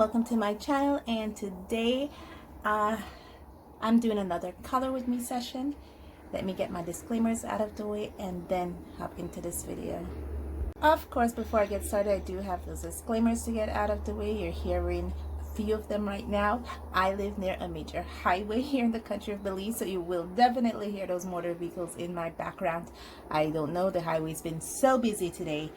welcome to my channel, and today I'm doing another color with me session. Let me get my disclaimers out of the way and then hop into this video. Of course, before I get started, I do have those disclaimers to get out of the way. You're hearing a few of them right now. I live near a major highway here in the country of Belize, so you will definitely hear those motor vehicles in my background. I don't know, the highway's been so busy today.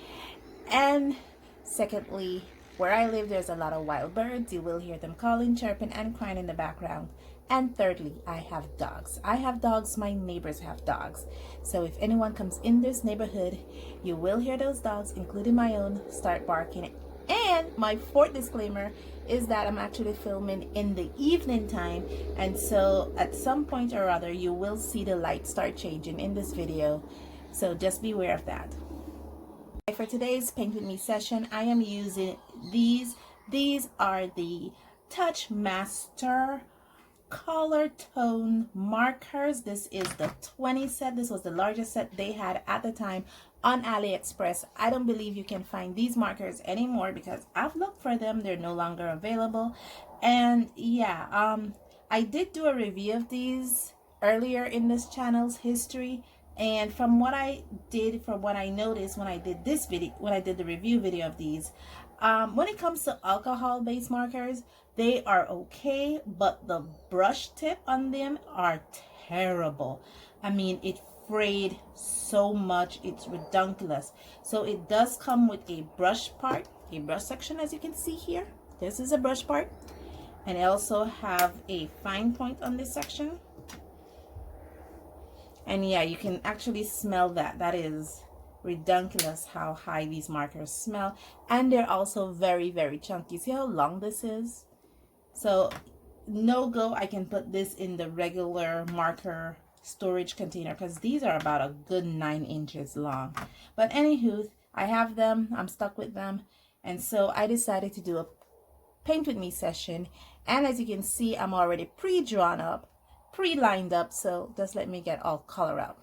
And secondly, where I live, there's a lot of wild birds. You will hear them calling, chirping, and crying in the background. And thirdly, I have dogs. I have dogs. My neighbors have dogs. So if anyone comes in this neighborhood, you will hear those dogs, including my own, start barking. And my fourth disclaimer is that I'm actually filming in the evening time. And so at some point or other, you will see the light start changing in this video. So just be aware of that. For today's Paint With Me session, I am using these. These are the Touch Master color tone markers. This is the 20 set. This was the largest set they had at the time on AliExpress. I don't believe you can find these markers anymore because I've looked for them. They're no longer available. And yeah, I did do a review of these earlier in this channel's history. And from what I did, from what I noticed when I did this video, when I did the review video of these, when it comes to alcohol-based markers, they are okay, but the brush tip on them are terrible. I mean, it frayed so much, it's ridiculous. So it does come with a brush part, a brush section, as you can see here. This is a brush part, and I also have a fine point on this section. And yeah, you can actually smell that. That is ridiculous how high these markers smell. And they're also very, very chunky. See how long this is? So no go, I can put this in the regular marker storage container because these are about a good 9 inches long. But anywho, I have them. I'm stuck with them. And so I decided to do a Paint With Me session. And as you can see, I'm already pre-drawn up, pre-lined up, so just let me get all color out.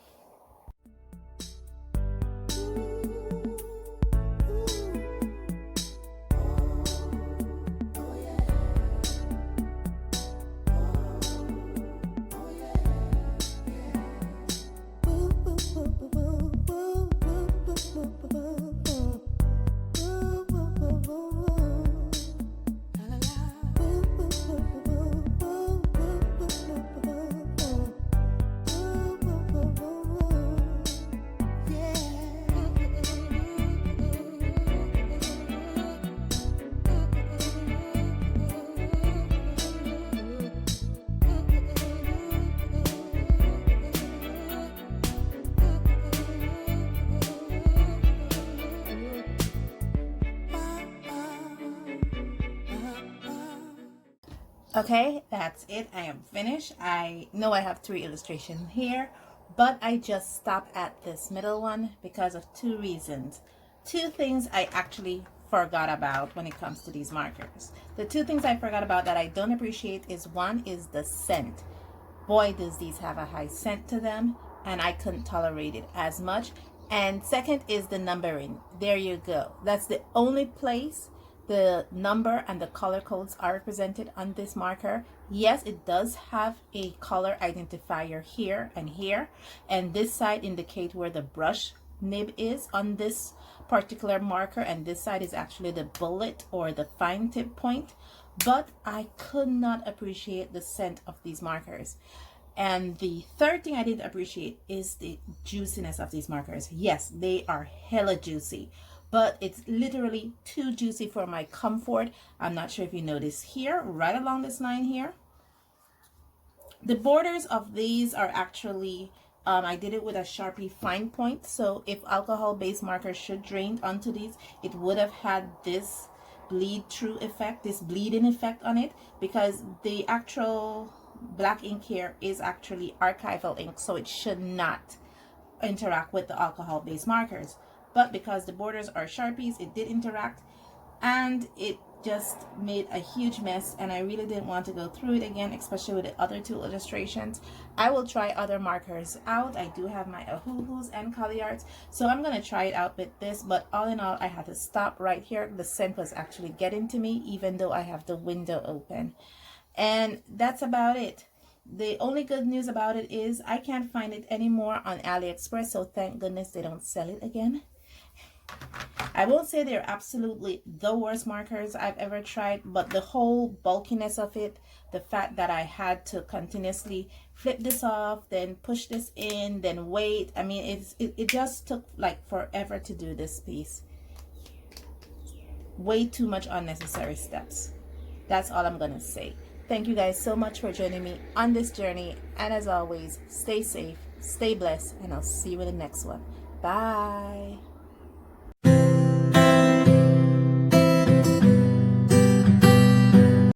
Okay, that's it. I am finished. I know I have 3 illustrations here, but I just stopped at this middle one because of 2 reasons. 2 things I actually forgot about when it comes to these markers. The 2 things I forgot about that I don't appreciate is, one is the scent. Boy, does these have a high scent to them, and I couldn't tolerate it as much. And second is the numbering. There you go. That's the only place the number and the color codes are represented on this marker. Yes, it does have a color identifier here and here, and this side indicate where the brush nib is on this particular marker, and this side is actually the bullet or the fine tip point. But I could not appreciate the scent of these markers. And the third thing I didn't appreciate is the juiciness of these markers. Yes, they are hella juicy, but it's literally too juicy for my comfort. I'm not sure if you notice here, right along this line here, the borders of these are actually, I did it with a Sharpie fine point. So if alcohol-based markers should drain onto these, it would have had this bleed through effect, this bleeding effect on it, because the actual black ink here is actually archival ink, so it should not interact with the alcohol-based markers. But because the borders are Sharpies, it did interact. and it just made a huge mess, and I really didn't want to go through it again, especially with the other two illustrations. I will try other markers out. I do have my Ahuhus and Cagliards, so I'm going to try it out with this, but all in all, I had to stop right here. The scent was actually getting to me even though I have the window open. And that's about it. The only good news about it is I can't find it anymore on AliExpress, so thank goodness they don't sell it again. I won't say they're absolutely the worst markers I've ever tried, but the whole bulkiness of it, the fact that I had to continuously flip this off, then push this in, then wait. I mean, it just took like forever to do this piece. Way too much unnecessary steps. That's all I'm gonna say. Thank you guys so much for joining me on this journey, and as always, stay safe, stay blessed, and I'll see you in the next one. Bye.